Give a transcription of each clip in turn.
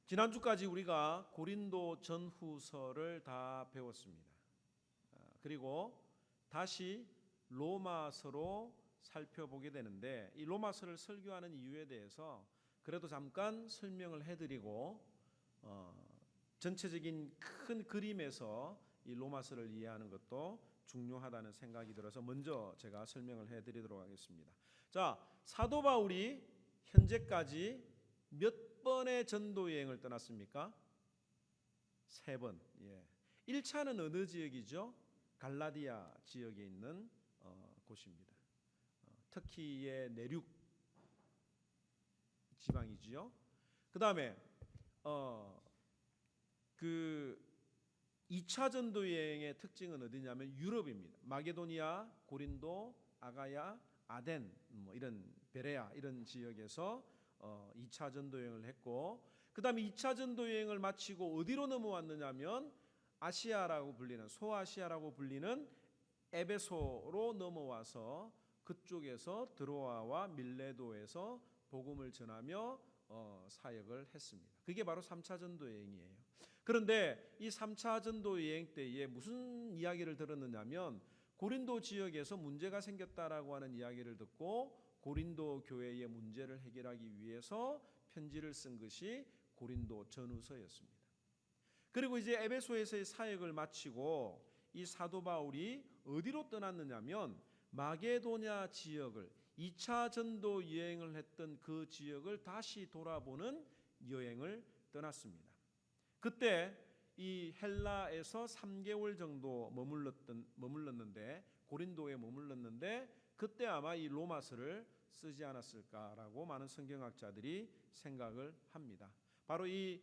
지난주까지 우리가 고린도 전후서를 다 배웠습니다. 그리고 다시 로마서로 살펴보게 되는데, 이 로마서를 설교하는 이유에 대해서 그래도 잠깐 설명을 해드리고 전체적인 큰 그림에서 이 로마서를 이해하는 것도 중요하다는 생각이 들어서 먼저 제가 설명을 해드리도록 하겠습니다. 자, 사도 바울이 현재까지 몇 번의 전도 여행을 떠났습니까? 3번. 1차는 어느 지역이죠? 갈라디아 지역에 있는 곳입니다. 터키의 내륙 지방이지요. 그 다음에 그 2차 전도 여행의 특징은 어디냐면 유럽입니다. 마게도니아, 고린도, 아가야, 아덴, 이런 베레아 이런 지역에서 2차 전도 여행을 했고, 그 다음에 2차 전도 여행을 마치고 어디로 넘어왔느냐면 아시아라고 불리는, 소아시아라고 불리는 에베소로 넘어와서 그쪽에서 드로아와 밀레도에서 복음을 전하며 사역을 했습니다. 그게 바로 3차 전도 여행이에요. 그런데 이 3차 전도 여행 때에 무슨 이야기를 들었느냐면 고린도 지역에서 문제가 생겼다라고 하는 이야기를 듣고 고린도 교회의 문제를 해결하기 위해서 편지를 쓴 것이 고린도 전후서였습니다. 그리고 이제 에베소에서의 사역을 마치고 이 사도 바울이 어디로 떠났느냐면 마게도냐 지역을 2차 전도 여행을 했던 그 지역을 다시 돌아보는 여행을 떠났습니다. 그때 이 헬라에서 3개월 정도 머물렀는데, 고린도에 머물렀는데 그때 아마 이 로마서를 쓰지 않았을까라고 많은 성경학자들이 생각을 합니다. 바로 이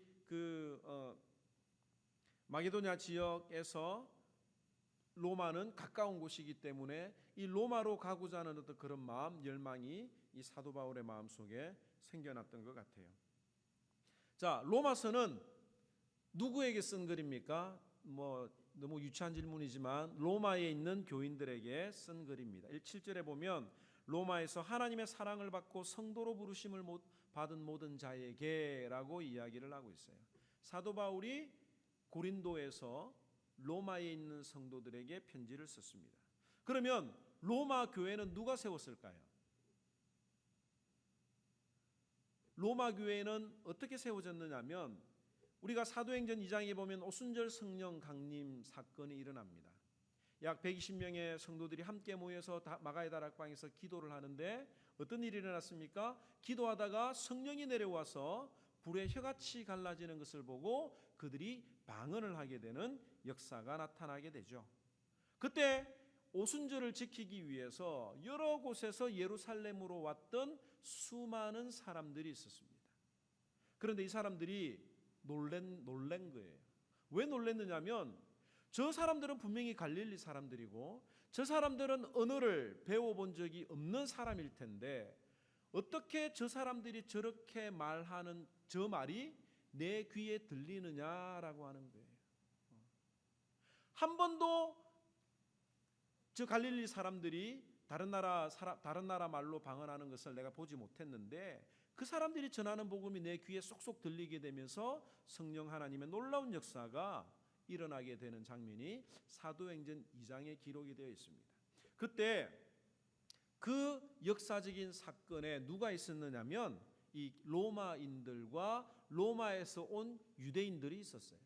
마게도냐 지역에서 로마는 가까운 곳이기 때문에 이 로마로 가고자 하는 어떤 그런 마음, 열망이 이 사도 바울의 마음속에 생겨났던 것 같아요. 자, 로마서는 누구에게 쓴 글입니까? 너무 유치한 질문이지만 로마에 있는 교인들에게 쓴 글입니다. 7절에 보면 로마에서 하나님의 사랑을 받고 성도로 부르심을 받은 모든 자에게라고 이야기를 하고 있어요. 사도 바울이 고린도에서 로마에 있는 성도들에게 편지를 썼습니다. 그러면 로마 교회는 누가 세웠을까요? 로마 교회는 어떻게 세워졌느냐면 우리가 사도행전 2장에 보면 오순절 성령 강림 사건이 일어납니다. 약 120명의 성도들이 함께 모여서 마가의 다락방에서 기도를 하는데 어떤 일이 일어났습니까? 기도하다가 성령이 내려와서 불에 혀같이 갈라지는 것을 보고 그들이 방언을 하게 되는 역사가 나타나게 되죠. 그때 오순절을 지키기 위해서 여러 곳에서 예루살렘으로 왔던 수많은 사람들이 있었습니다. 그런데 이 사람들이 놀란 거예요. 왜 놀랐느냐면 저 사람들은 분명히 갈릴리 사람들이고 저 사람들은 언어를 배워본 적이 없는 사람일 텐데 어떻게 저 사람들이 저렇게 말하는 저 말이 내 귀에 들리느냐라고 하는 거예요. 한 번도 저 갈릴리 사람들이 다른 나라 말로 방언하는 것을 내가 보지 못했는데 그 사람들이 전하는 복음이 내 귀에 쏙쏙 들리게 되면서 성령 하나님의 놀라운 역사가 일어나게 되는 장면이 사도행전 2장에 기록이 되어 있습니다. 그때 그 역사적인 사건에 누가 있었느냐면 이 로마인들과 로마에서 온 유대인들이 있었어요.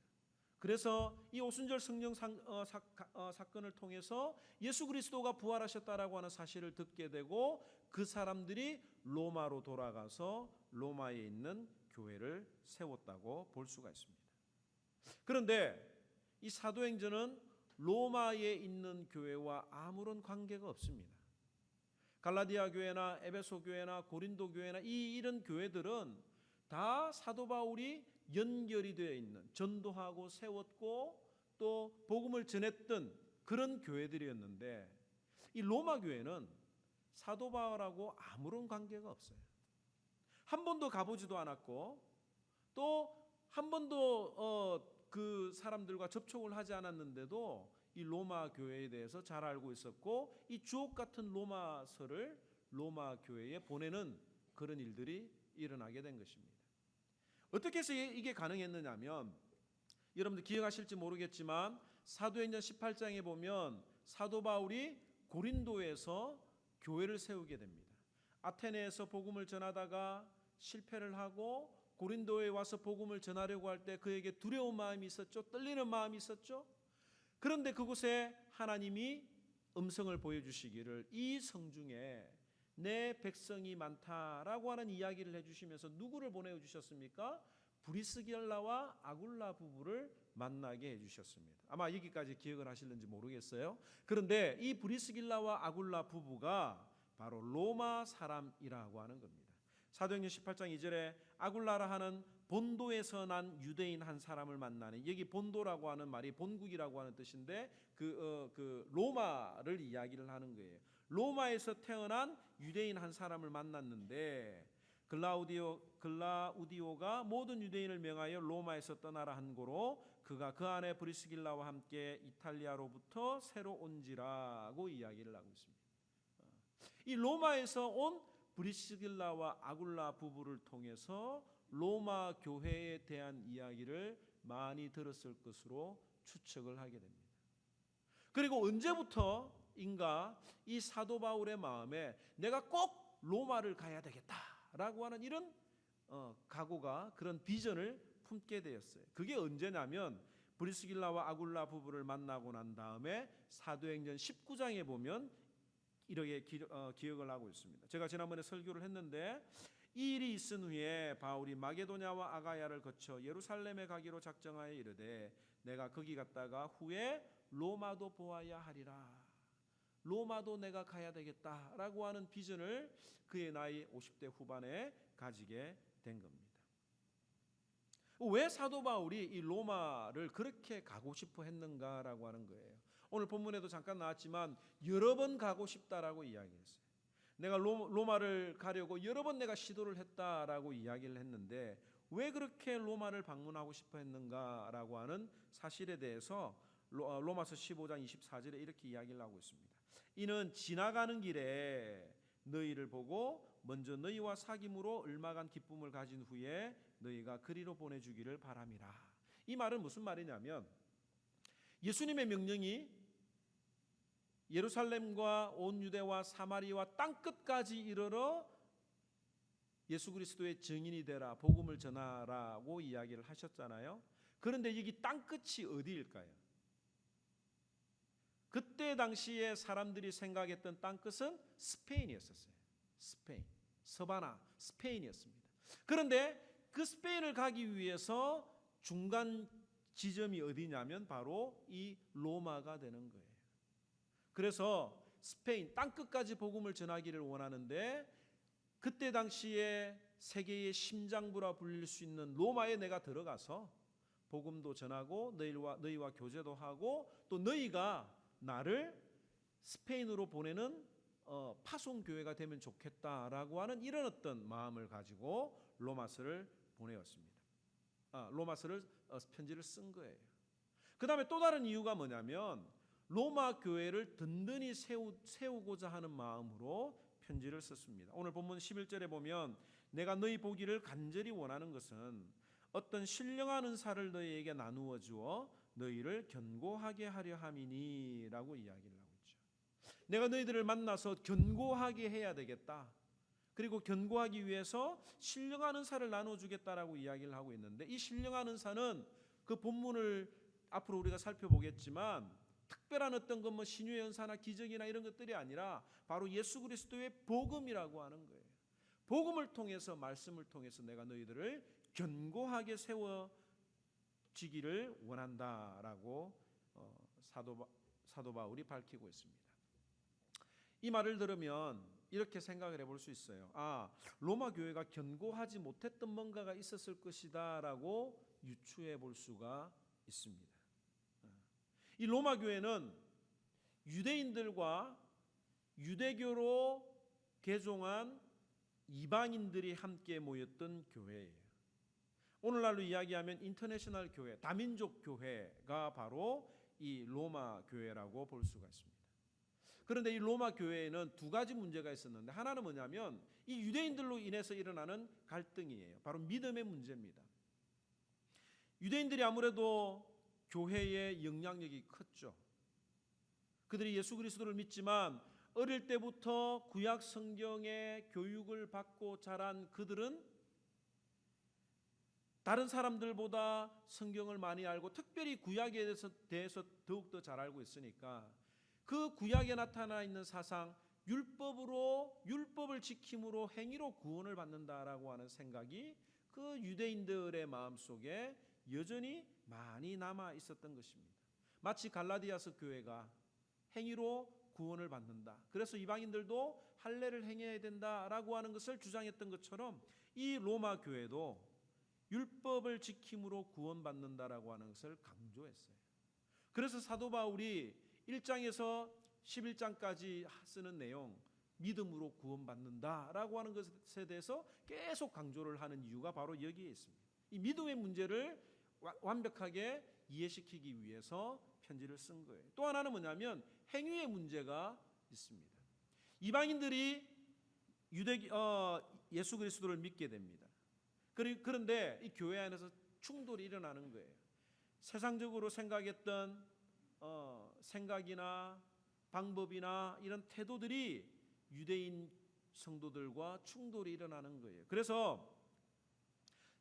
그래서 이 오순절 성령 사건을 통해서 예수 그리스도가 부활하셨다라고 하는 사실을 듣게 되고 그 사람들이 로마로 돌아가서 로마에 있는 교회를 세웠다고 볼 수가 있습니다. 그런데 이 사도행전은 로마에 있는 교회와 아무런 관계가 없습니다. 갈라디아 교회나 에베소 교회나 고린도 교회나 이런 교회들은 다 사도 바울이 연결이 되어 있는, 전도하고 세웠고 또 복음을 전했던 그런 교회들이었는데 이 로마 교회는 사도 바울하고 아무런 관계가 없어요. 한 번도 가보지도 않았고 또 한 번도 그 사람들과 접촉을 하지 않았는데도 이 로마 교회에 대해서 잘 알고 있었고 이 주옥 같은 로마서를 로마 교회에 보내는 그런 일들이 일어나게 된 것입니다. 어떻게 해서 이게 가능했느냐면 여러분들 기억하실지 모르겠지만 사도행전 18장에 보면 사도 바울이 고린도에서 교회를 세우게 됩니다. 아테네에서 복음을 전하다가 실패를 하고 고린도에 와서 복음을 전하려고 할 때 그에게 두려운 마음이 있었죠. 떨리는 마음이 있었죠. 그런데 그곳에 하나님이 음성을 보여주시기를 이 성중에 내 백성이 많다라고 하는 이야기를 해주시면서 누구를 보내주셨습니까? 브리스길라와 아굴라 부부를 만나게 해주셨습니다. 아마 여기까지 기억을 하실는지 모르겠어요. 그런데 이 브리스길라와 아굴라 부부가 바로 로마 사람이라고 하는 겁니다. 사도행전 18장 2절에 아굴라라 하는 본도에서 난 유대인 한 사람을 만나는, 여기 본도라고 하는 말이 본국이라고 하는 뜻인데 그 로마를 이야기를 하는 거예요. 로마에서 태어난 유대인 한 사람을 만났는데 글라우디오가 모든 유대인을 명하여 로마에서 떠나라 한 고로 그가 그 안에 브리스길라와 함께 이탈리아로부터 새로 온지라고 이야기를 하고 있습니다. 이 로마에서 온 브리스길라와 아굴라 부부를 통해서 로마 교회에 대한 이야기를 많이 들었을 것으로 추측을 하게 됩니다. 그리고 언제부터인가 이 사도 바울의 마음에 내가 꼭 로마를 가야 되겠다라고 하는 이런 각오가, 그런 비전을 품게 되었어요. 그게 언제냐면 브리스길라와 아굴라 부부를 만나고 난 다음에 사도행전 19장에 보면 이렇게 기억을 하고 있습니다. 제가 지난번에 설교를 했는데 이 일이 있은 후에 바울이 마게도냐와 아가야를 거쳐 예루살렘에 가기로 작정하여 이르되 내가 거기 갔다가 후에 로마도 보아야 하리라. 로마도 내가 가야 되겠다라고 하는 비전을 그의 나이 50대 후반에 가지게 된 겁니다. 왜 사도 바울이 이 로마를 그렇게 가고 싶어 했는가라고 하는 거예요. 오늘 본문에도 잠깐 나왔지만 여러 번 가고 싶다라고 이야기했어요. 내가 로마를 가려고 여러 번 내가 시도를 했다라고 이야기를 했는데 왜 그렇게 로마를 방문하고 싶어 했는가라고 하는 사실에 대해서 로마서 15장 24절에 이렇게 이야기를 하고 있습니다. 이는 지나가는 길에 너희를 보고 먼저 너희와 사귐으로 얼마간 기쁨을 가진 후에 너희가 그리로 보내주기를 바람이라. 이 말은 무슨 말이냐면 예수님의 명령이 예루살렘과 온 유대와 사마리아와 땅끝까지 이르러 예수 그리스도의 증인이 되라, 복음을 전하라고 이야기를 하셨잖아요. 그런데 여기 땅끝이 어디일까요? 그때 당시에 사람들이 생각했던 땅끝은 스페인이었어요. 스페인, 서바나, 스페인이었습니다. 그런데 그 스페인을 가기 위해서 중간 지점이 어디냐면 바로 이 로마가 되는 거예요. 그래서 스페인 땅끝까지 복음을 전하기를 원하는데 그때 당시에 세계의 심장부라 불릴 수 있는 로마에 내가 들어가서 복음도 전하고 너희와 교제도 하고 또 너희가 나를 스페인으로 보내는 파송 교회가 되면 좋겠다라고 하는 이런 어떤 마음을 가지고 로마서를 보내었습니다. 로마서를 편지를 쓴 거예요. 그 다음에 또 다른 이유가 뭐냐면 로마 교회를 든든히 세우고자 하는 마음으로 편지를 썼습니다. 오늘 본문 11절에 보면 내가 너희 보기를 간절히 원하는 것은 어떤 신령한 은사를 너희에게 나누어 주어 너희를 견고하게 하려 함이니 라고 이야기를 하고 있죠. 내가 너희들을 만나서 견고하게 해야 되겠다. 그리고 견고하기 위해서 신령한 은사를 나눠주겠다라고 이야기를 하고 있는데 이 신령한 은사는 그 본문을 앞으로 우리가 살펴보겠지만 특별한 어떤 것 신유의 은사나 기적이나 이런 것들이 아니라 바로 예수 그리스도의 복음이라고 하는 거예요. 복음을 통해서, 말씀을 통해서 내가 너희들을 견고하게 세워지기를 원한다라고 사도 바울이 밝히고 있습니다. 이 말을 들으면 이렇게 생각을 해볼 수 있어요. 로마 교회가 견고하지 못했던 뭔가가 있었을 것이다라고 유추해 볼 수가 있습니다. 이 로마 교회는 유대인들과 유대교로 개종한 이방인들이 함께 모였던 교회예요. 오늘날로 이야기하면 인터내셔널 교회, 다민족 교회가 바로 이 로마 교회라고 볼 수가 있습니다. 그런데 이 로마 교회에는 두 가지 문제가 있었는데 하나는 뭐냐면 이 유대인들로 인해서 일어나는 갈등이에요. 바로 믿음의 문제입니다. 유대인들이 아무래도 교회의 영향력이 컸죠. 그들이 예수 그리스도를 믿지만 어릴 때부터 구약 성경의 교육을 받고 자란 그들은 다른 사람들보다 성경을 많이 알고 특별히 구약에 대해서 더욱더 잘 알고 있으니까 그 구약에 나타나 있는 사상, 율법을 지킴으로 행위로 구원을 받는다라고 하는 생각이 그 유대인들의 마음속에 여전히 많이 남아 있었던 것입니다. 마치 갈라디아서 교회가 행위로 구원을 받는다, 그래서 이방인들도 할례를 행해야 된다라고 하는 것을 주장했던 것처럼 이 로마 교회도 율법을 지킴으로 구원받는다라고 하는 것을 강조했어요. 그래서 사도 바울이 1장에서 11장까지 쓰는 내용, 믿음으로 구원받는다라고 하는 것에 대해서 계속 강조를 하는 이유가 바로 여기에 있습니다. 이 믿음의 문제를 완벽하게 이해시키기 위해서 편지를 쓴 거예요. 또 하나는 뭐냐면 행위의 문제가 있습니다. 이방인들이 예수 그리스도를 믿게 됩니다. 그런데 이 교회 안에서 충돌이 일어나는 거예요. 세상적으로 생각했던 생각이나 방법이나 이런 태도들이 유대인 성도들과 충돌이 일어나는 거예요. 그래서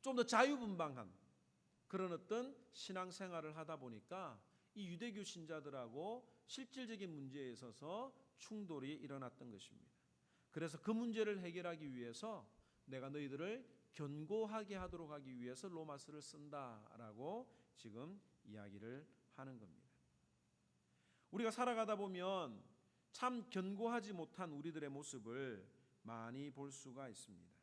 좀 더 자유분방한 그런 어떤 신앙생활을 하다 보니까 이 유대교 신자들하고 실질적인 문제에 있어서 충돌이 일어났던 것입니다. 그래서 그 문제를 해결하기 위해서 내가 너희들을 견고하게 하도록 하기 위해서 로마서를 쓴다라고 지금 이야기를 하는 겁니다. 우리가 살아가다 보면 참 견고하지 못한 우리들의 모습을 많이 볼 수가 있습니다.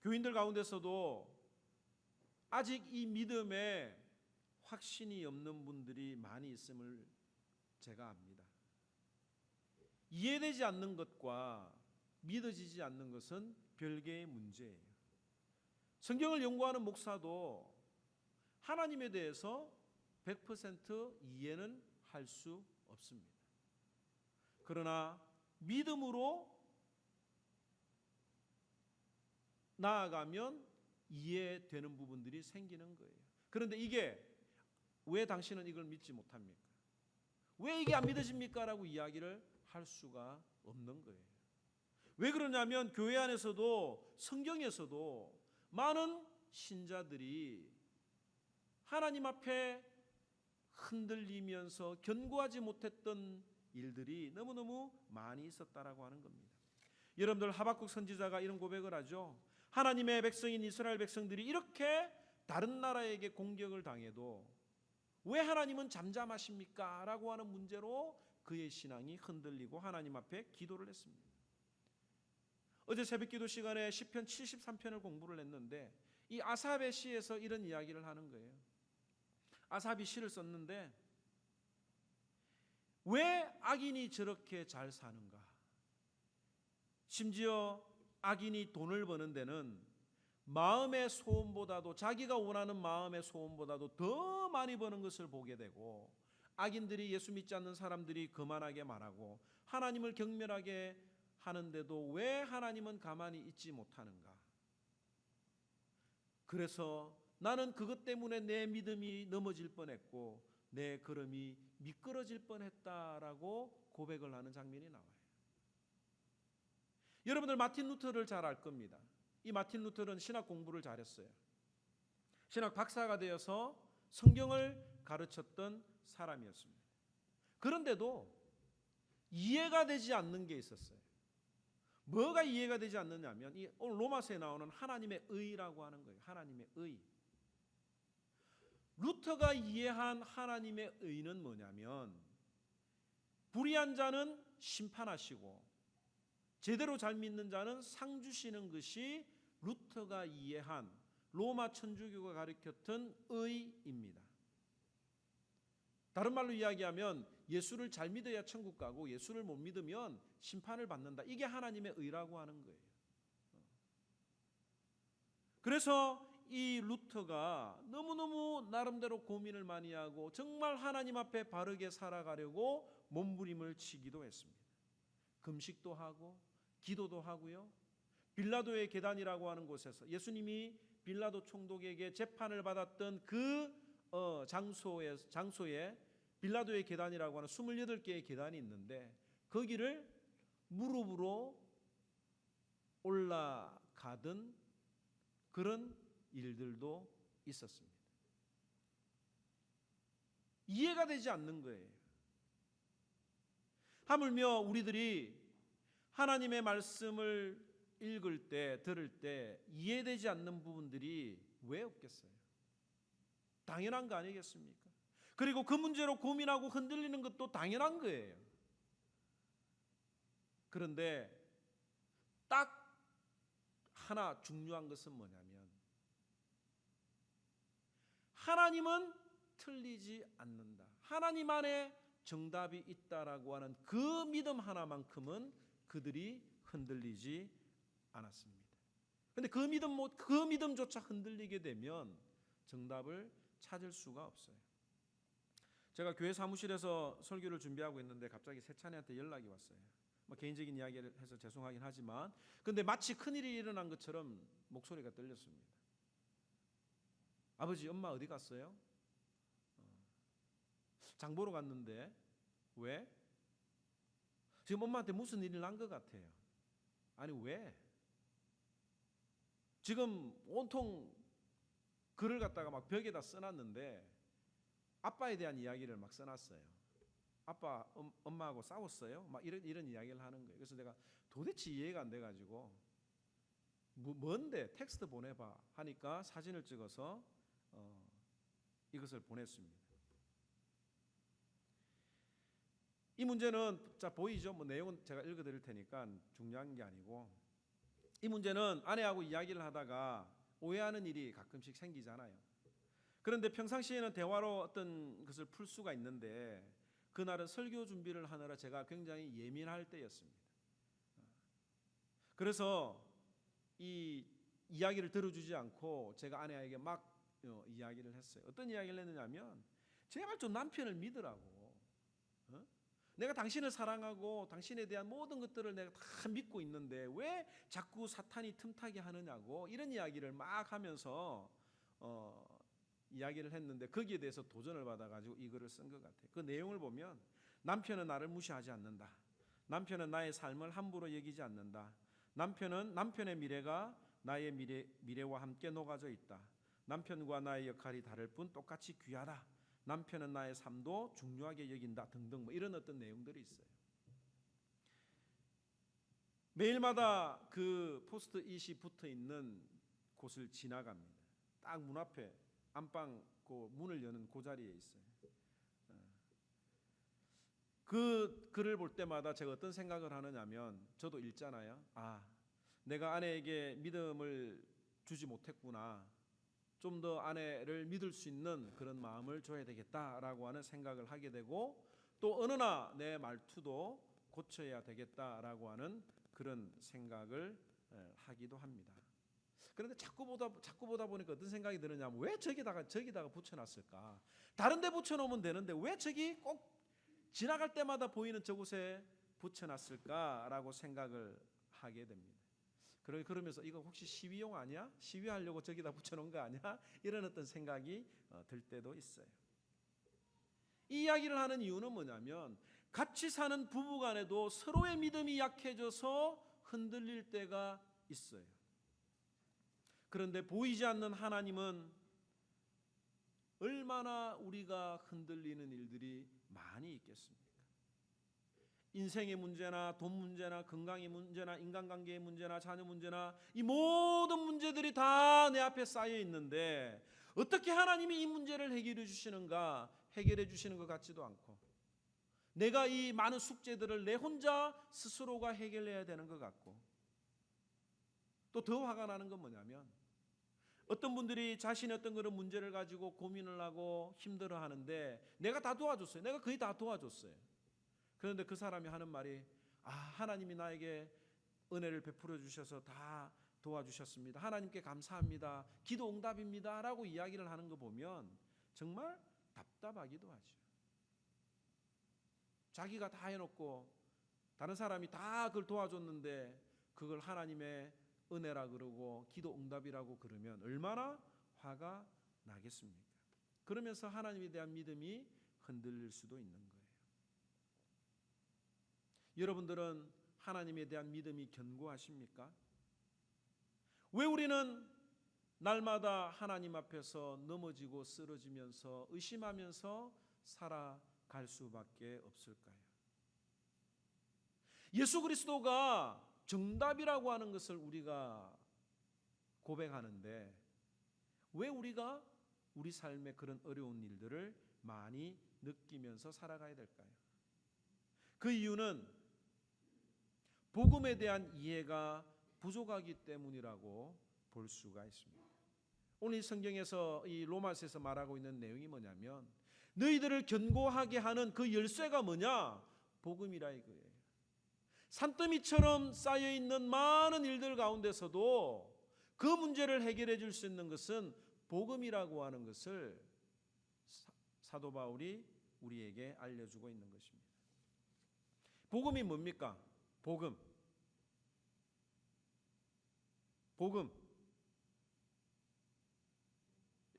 교인들 가운데서도 아직 이 믿음에 확신이 없는 분들이 많이 있음을 제가 압니다. 이해되지 않는 것과 믿어지지 않는 것은 별개의 문제예요. 성경을 연구하는 목사도 하나님에 대해서 100% 이해는 할 수 없습니다. 그러나 믿음으로 나아가면 이해되는 부분들이 생기는 거예요. 그런데 이게 왜 당신은 이걸 믿지 못합니까? 왜 이게 안 믿어집니까? 라고 이야기를 할 수가 없는 거예요. 왜 그러냐면 교회 안에서도 성경에서도 많은 신자들이 하나님 앞에 흔들리면서 견고하지 못했던 일들이 너무너무 많이 있었다라고 하는 겁니다. 여러분들 하박국 선지자가 이런 고백을 하죠. 하나님의 백성인 이스라엘 백성들이 이렇게 다른 나라에게 공격을 당해도 왜 하나님은 잠잠하십니까? 라고 하는 문제로 그의 신앙이 흔들리고 하나님 앞에 기도를 했습니다. 어제 새벽기도 시간에 시편 73편을 공부를 했는데 이 아삽의 시에서 이런 이야기를 하는 거예요. 아삽이 시를 썼는데 왜 악인이 저렇게 잘 사는가? 심지어 악인이 돈을 버는 데는 마음의 소원보다도, 자기가 원하는 마음의 소원보다도 더 많이 버는 것을 보게 되고, 악인들이 예수 믿지 않는 사람들이 거만하게 말하고 하나님을 경멸하게 하는데도 왜 하나님은 가만히 있지 못하는가? 그래서 나는 그것 때문에 내 믿음이 넘어질 뻔했고 내 걸음이 미끄러질 뻔했다라고 고백을 하는 장면이 나와요. 여러분들 마틴 루터를 잘 알 겁니다. 이 마틴 루터는 신학 공부를 잘했어요. 신학 박사가 되어서 성경을 가르쳤던 사람이었습니다. 그런데도 이해가 되지 않는 게 있었어요. 뭐가 이해가 되지 않느냐면 이 오늘 로마서에 나오는 하나님의 의라고 하는 거예요. 하나님의 의. 루터가 이해한 하나님의 의는 뭐냐면 불의한 자는 심판하시고 제대로 잘 믿는 자는 상 주시는 것이 루터가 이해한 로마 천주교가 가르쳤던 의입니다. 다른 말로 이야기하면 예수를 잘 믿어야 천국 가고 예수를 못 믿으면 심판을 받는다. 이게 하나님의 의라고 하는 거예요. 그래서 이 루터가 너무너무 나름대로 고민을 많이 하고 정말 하나님 앞에 바르게 살아가려고 몸부림을 치기도 했습니다. 금식도 하고 기도도 하고요. 빌라도의 계단이라고 하는 곳에서 예수님이 빌라도 총독에게 재판을 받았던 그 장소에 빌라도의 계단이라고 하는 28개의 계단이 있는데 거기를 무릎으로 올라가던 그런 일들도 있었습니다. 이해가 되지 않는 거예요. 하물며 우리들이 하나님의 말씀을 읽을 때, 들을 때 이해되지 않는 부분들이 왜 없겠어요? 당연한 거 아니겠습니까? 그리고 그 문제로 고민하고 흔들리는 것도 당연한 거예요. 그런데 딱 하나 중요한 것은 뭐냐면 하나님은 틀리지 않는다. 하나님 안에 정답이 있다라고 하는 그 믿음 하나만큼은 그들이 흔들리지 않았습니다. 그런데 그 믿음조차 흔들리게 되면 정답을 찾을 수가 없어요. 제가 교회 사무실에서 설교를 준비하고 있는데 갑자기 세찬이한테 연락이 왔어요. 개인적인 이야기를 해서 죄송하긴 하지만 근데 마치 큰일이 일어난 것처럼 목소리가 떨렸습니다. 아버지, 엄마 어디 갔어요? 장 보러 갔는데 왜? 지금 엄마한테 무슨 일이 난 것 같아요. 아니 왜? 지금 온통 글을 갖다가 막 벽에다 써놨는데 아빠에 대한 이야기를 막 써놨어요. 아빠 엄마하고 싸웠어요? 막 이런 이야기를 하는 거예요. 그래서 내가 도대체 이해가 안 돼가지고 뭔데 텍스트 보내봐 하니까 사진을 찍어서 이것을 보냈습니다. 이 문제는 자 보이죠? 내용은 제가 읽어드릴 테니까 중요한 게 아니고 이 문제는 아내하고 이야기를 하다가 오해하는 일이 가끔씩 생기잖아요. 그런데 평상시에는 대화로 어떤 것을 풀 수가 있는데 그날은 설교 준비를 하느라 제가 굉장히 예민할 때였습니다. 그래서 이 이야기를 들어주지 않고 제가 아내에게 막 이야기를 했어요. 어떤 이야기를 했느냐면 제발 좀 남편을 믿으라고. 내가 당신을 사랑하고 당신에 대한 모든 것들을 내가 다 믿고 있는데 왜 자꾸 사탄이 틈타게 하느냐고 이런 이야기를 막 하면서 이야기를 했는데 거기에 대해서 도전을 받아가지고 이 글을 쓴 것 같아요. 그 내용을 보면 남편은 나를 무시하지 않는다. 남편은 나의 삶을 함부로 여기지 않는다. 남편의 미래가 나의 미래와 함께 녹아져 있다. 남편과 나의 역할이 다를 뿐 똑같이 귀하다. 남편은 나의 삶도 중요하게 여긴다 등등 이런 어떤 내용들이 있어요. 매일마다 그 포스트잇이 붙어 있는 곳을 지나갑니다. 딱 문 앞에 안방 그 문을 여는 그 자리에 있어요. 그 글을 볼 때마다 제가 어떤 생각을 하느냐면 저도 읽잖아요. 내가 아내에게 믿음을 주지 못했구나. 좀 더 아내를 믿을 수 있는 그런 마음을 줘야 되겠다라고 하는 생각을 하게 되고 또 어느 날 내 말투도 고쳐야 되겠다라고 하는 그런 생각을 하기도 합니다. 그런데 자꾸 보다 보니까 어떤 생각이 드느냐면 왜 저기다가 붙여놨을까? 다른 데 붙여놓으면 되는데 왜 저기 꼭 지나갈 때마다 보이는 저곳에 붙여놨을까라고 생각을 하게 됩니다. 그러면서 이거 혹시 시위용 아니야? 시위하려고 저기다 붙여놓은 거 아니야? 이런 어떤 생각이 들 때도 있어요. 이 이야기를 하는 이유는 뭐냐면 같이 사는 부부간에도 서로의 믿음이 약해져서 흔들릴 때가 있어요. 그런데 보이지 않는 하나님은 얼마나 우리가 흔들리는 일들이 많이 있겠습니까? 인생의 문제나 돈 문제나 건강의 문제나 인간관계의 문제나 자녀 문제나 이 모든 문제들이 다 내 앞에 쌓여 있는데 어떻게 하나님이 이 문제를 해결해 주시는 것 같지도 않고 내가 이 많은 숙제들을 내 혼자 스스로가 해결해야 되는 것 같고 또 더 화가 나는 건 뭐냐면 어떤 분들이 자신의 어떤 그런 문제를 가지고 고민을 하고 힘들어하는데 내가 다 도와줬어요. 내가 거의 다 도와줬어요. 그런데 그 사람이 하는 말이 하나님이 나에게 은혜를 베풀어 주셔서 다 도와주셨습니다. 하나님께 감사합니다. 기도 응답입니다. 라고 이야기를 하는 거 보면 정말 답답하기도 하죠. 자기가 다 해놓고 다른 사람이 다 그걸 도와줬는데 그걸 하나님의 은혜라 그러고 기도 응답이라고 그러면 얼마나 화가 나겠습니까? 그러면서 하나님에 대한 믿음이 흔들릴 수도 있는 거예요. 여러분들은 하나님에 대한 믿음이 견고하십니까? 왜 우리는 날마다 하나님 앞에서 넘어지고 쓰러지면서 의심하면서 살아갈 수밖에 없을까요? 예수 그리스도가 정답이라고 하는 것을 우리가 고백하는데 왜 우리가 우리 삶의 그런 어려운 일들을 많이 느끼면서 살아가야 될까요? 그 이유는 복음에 대한 이해가 부족하기 때문이라고 볼 수가 있습니다. 오늘 이 성경에서 이 로마서에서 말하고 있는 내용이 뭐냐면 너희들을 견고하게 하는 그 열쇠가 뭐냐? 복음이라 이거예요. 산더미처럼 쌓여있는 많은 일들 가운데서도 그 문제를 해결해 줄 수 있는 것은 복음이라고 하는 것을 사도 바울이 우리에게 알려주고 있는 것입니다. 복음이 뭡니까? 복음.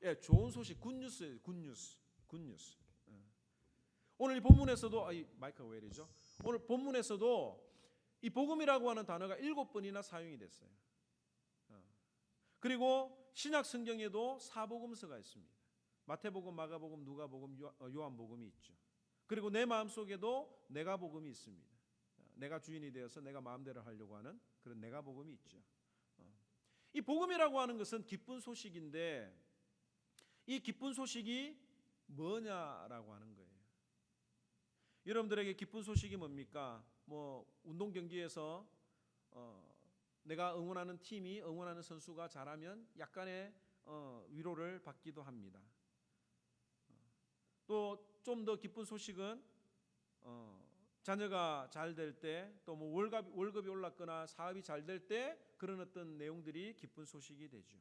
예, 좋은 소식, 굿뉴스예요. 굿뉴스. 오늘 이 본문에서도 마이크가 왜 이러죠? 오늘 본문에서도 이 복음이라고 하는 단어가 7번이나 사용이 됐어요. 그리고 신약 성경에도 사복음서가 있습니다. 마태복음, 마가복음, 누가복음, 요한복음이 있죠. 그리고 내 마음속에도 내가복음이 있습니다. 내가 주인이 되어서 내가 마음대로 하려고 하는 그런 내가복음이 있죠. 이 복음이라고 하는 것은 기쁜 소식인데 이 기쁜 소식이 뭐냐라고 하는 거예요. 여러분들에게 기쁜 소식이 뭡니까? 운동 경기에서 내가 응원하는 팀이 응원하는 선수가 잘하면 약간의 위로를 받기도 합니다. 또 좀 더 기쁜 소식은 자녀가 잘 될 때, 또 월급이 올랐거나 사업이 잘 될 때 그런 어떤 내용들이 기쁜 소식이 되죠.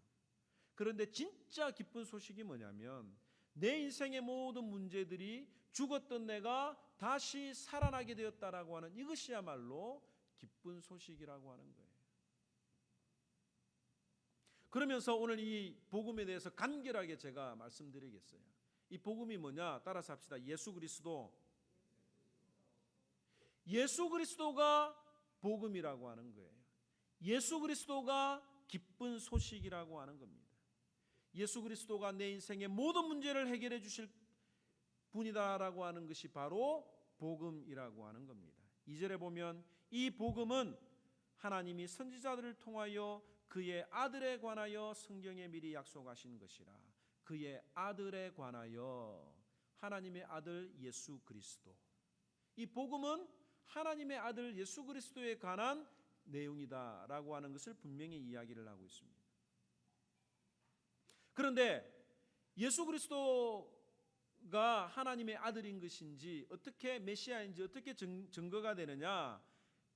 그런데 진짜 기쁜 소식이 뭐냐면 내 인생의 모든 문제들이 죽었던 내가 다시 살아나게 되었다라고 하는 이것이야말로 기쁜 소식이라고 하는 거예요. 그러면서 오늘 이 복음에 대해서 간결하게 제가 말씀드리겠어요. 이 복음이 뭐냐? 따라서 합시다. 예수 그리스도가 복음이라고 하는 거예요. 예수 그리스도가 기쁜 소식이라고 하는 겁니다. 예수 그리스도가 내 인생의 모든 문제를 해결해 주실 분이다라고 하는 것이 바로 복음이라고 하는 겁니다. 2절에 보면 이 복음은 하나님이 선지자들을 통하여 그의 아들에 관하여 성경에 미리 약속하신 것이라. 그의 아들에 관하여 하나님의 아들 예수 그리스도. 이 복음은 하나님의 아들 예수 그리스도에 관한 내용이다라고 하는 것을 분명히 이야기를 하고 있습니다. 그런데 예수 그리스도가 하나님의 아들인 것인지 어떻게 메시아인지 어떻게 증거가 되느냐?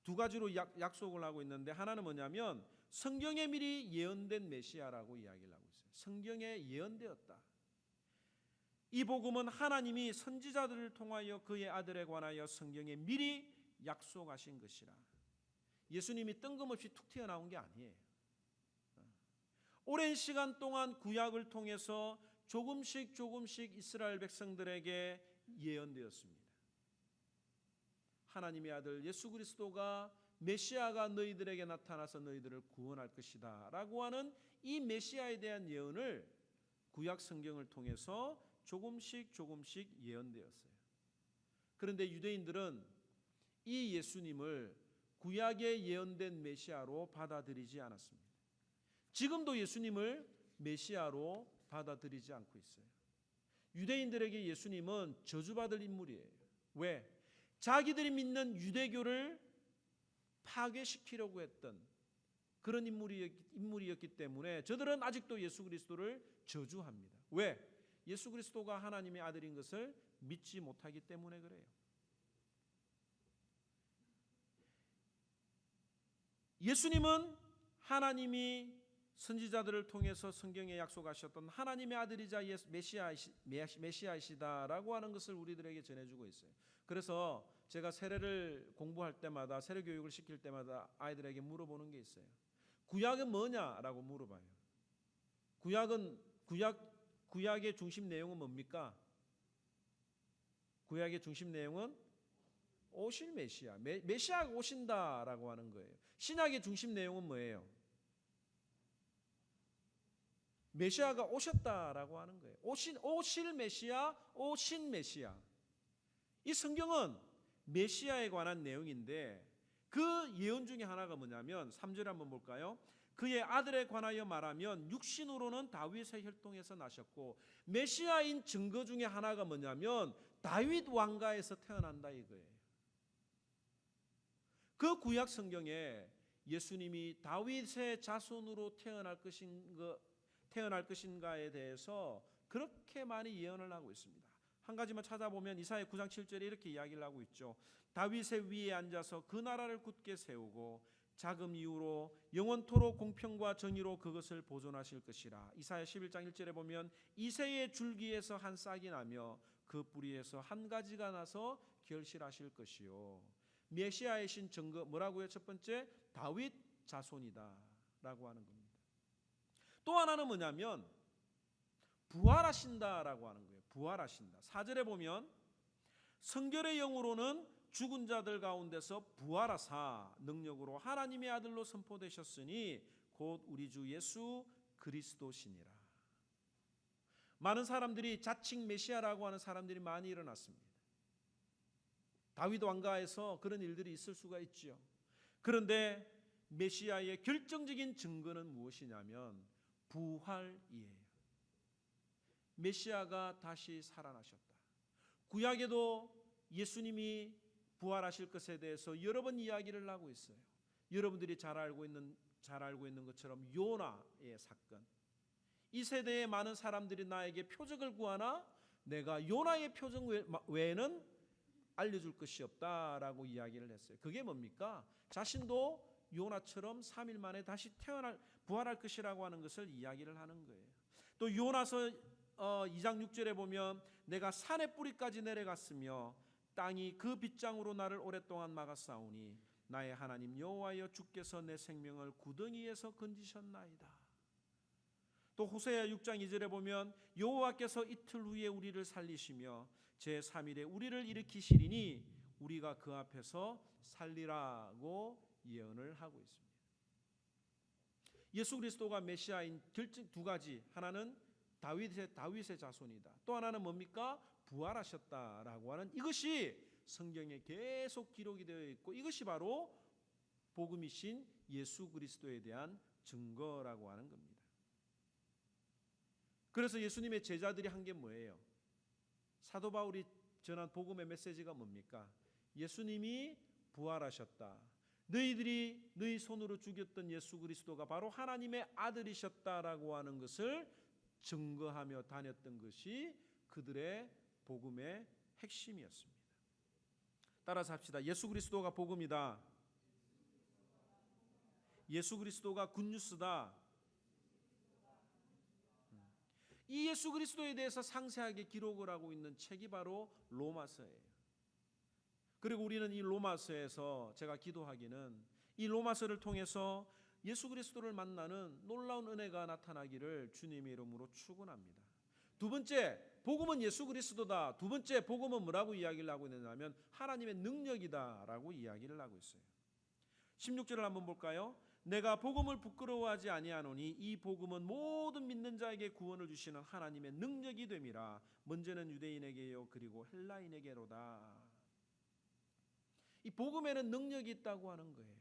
두 가지로 약속을 하고 있는데 하나는 뭐냐면 성경에 미리 예언된 메시아라고 이야기를 하고 있어요. 성경에 예언되었다. 이 복음은 하나님이 선지자들을 통하여 그의 아들에 관하여 성경에 미리 약속하신 것이라. 예수님이 뜬금없이 툭 튀어나온 게 아니에요. 오랜 시간 동안 구약을 통해서 조금씩 이스라엘 백성들에게 예언되었습니다. 하나님의 아들 예수 그리스도가 메시아가 너희들에게 나타나서 너희들을 구원할 것이다 라고 하는 이 메시아에 대한 예언을 구약 성경을 통해서 조금씩 예언되었어요. 그런데 유대인들은 이 예수님을 구약에 예언된 메시아로 받아들이지 않았습니다. 지금도 예수님을 메시아로 받아들이지 않고 있어요. 유대인들에게 예수님은 저주받을 인물이에요. 왜? 자기들이 믿는 유대교를 파괴시키려고 했던 그런 인물이었기 때문에 저들은 아직도 예수 그리스도를 저주합니다. 왜? 예수 그리스도가 하나님의 아들인 것을 믿지 못하기 때문에 그래요. 예수님은 하나님이 선지자들을 통해서 성경에 약속하셨던 하나님의 아들이자 메시아이시다라고 하는 것을 우리들에게 전해주고 있어요. 그래서 제가 세례를 공부할 때마다 세례 교육을 시킬 때마다 아이들에게 물어보는 게 있어요. 구약은 뭐냐라고 물어봐요. 구약의 중심 내용은 뭡니까? 구약의 중심 내용은 오실 메시아, 메시아가 오신다라고 하는 거예요. 신약의 중심 내용은 뭐예요? 메시아가 오셨다라고 하는 거예요. 오실 메시아, 오신 메시아. 이 성경은 메시아에 관한 내용인데 그 예언 중에 하나가 뭐냐면 3절에 한번 볼까요? 그의 아들에 관하여 말하면 육신으로는 다윗의 혈통에서 나셨고, 메시아인 증거 중에 하나가 뭐냐면 다윗 왕가에서 태어난다 이거예요. 그 구약 성경에 예수님이 다윗의 자손으로 태어날 것인가에 대해서 그렇게 많이 예언을 하고 있습니다. 한 가지만 찾아보면 이사야 9장 7절에 이렇게 이야기를 하고 있죠. 다윗의 위에 앉아서 그 나라를 굳게 세우고 자금 이후로 영원토록 공평과 정의로 그것을 보존하실 것이라. 이사야 11장 1절에 보면 이새의 줄기에서 한 싹이 나며 그 뿌리에서 한 가지가 나서 결실하실 것이요. 메시아의 신 증거 뭐라고요? 첫 번째, 다윗 자손이다 라고 하는 겁니다. 또 하나는 뭐냐면 부활하신다라고 하는 거예요. 부활하신다. 4절에 보면 성결의 영으로는 죽은 자들 가운데서 부활하사 능력으로 하나님의 아들로 선포되셨으니 곧 우리 주 예수 그리스도시니라. 많은 사람들이 자칭 메시아라고 하는 사람들이 많이 일어났습니다. 다윗 왕가에서 그런 일들이 있을 수가 있죠. 그런데 메시아의 결정적인 증거는 무엇이냐면 부활이에요. 메시아가 다시 살아나셨다. 구약에도 예수님이 부활하실 것에 대해서 여러 번 이야기를 하고 있어요. 여러분들이 잘 알고 있는 것처럼 요나의 사건. 이 세대의 많은 사람들이 나에게 표적을 구하나 내가 요나의 표적 외에는 알려줄 것이 없다라고 이야기를 했어요. 그게 뭡니까? 자신도 요나처럼 3일 만에 다시 부활할 것이라고 하는 것을 이야기를 하는 거예요. 또 요나서 2장 6절에 보면 내가 산의 뿌리까지 내려갔으며 땅이 그 빗장으로 나를 오랫동안 막았사오니 나의 하나님 여호와여 주께서 내 생명을 구덩이에서 건지셨나이다. 또 호세아 6장 2절에 보면 여호와께서 이틀 후에 우리를 살리시며 제3일에 우리를 일으키시리니 우리가 그 앞에서 살리라고 예언을 하고 있습니다. 예수 그리스도가 메시아인 결정 두 가지, 하나는 다윗의 자손이다. 또 하나는 뭡니까? 부활하셨다라고 하는 이것이 성경에 계속 기록이 되어 있고 이것이 바로 복음이신 예수 그리스도에 대한 증거라고 하는 겁니다. 그래서 예수님의 제자들이 한 게 뭐예요? 사도 바울이 전한 복음의 메시지가 뭡니까? 예수님이 부활하셨다. 너희들이 너희 손으로 죽였던 예수 그리스도가 바로 하나님의 아들이셨다라고 하는 것을 증거하며 다녔던 것이 그들의 복음의 핵심이었습니다. 따라서 합시다. 예수 그리스도가 복음이다. 예수 그리스도가 굿뉴스다. 이 예수 그리스도에 대해서 상세하게 기록을 하고 있는 책이 바로 로마서예요. 그리고 우리는 이 로마서에서 제가 기도하기는 이 로마서를 통해서 예수 그리스도를 만나는 놀라운 은혜가 나타나기를 주님의 이름으로 축원합니다. 두 번째, 복음은 예수 그리스도다. 두 번째, 복음은 뭐라고 이야기를 하고 있느냐면 하나님의 능력이다라고 이야기를 하고 있어요. 16절을 한번 볼까요? 내가 복음을 부끄러워하지 아니하노니 이 복음은 모든 믿는 자에게 구원을 주시는 하나님의 능력이 됨이라. 먼저는 유대인에게요 그리고 헬라인에게로다. 이 복음에는 능력이 있다고 하는 거예요.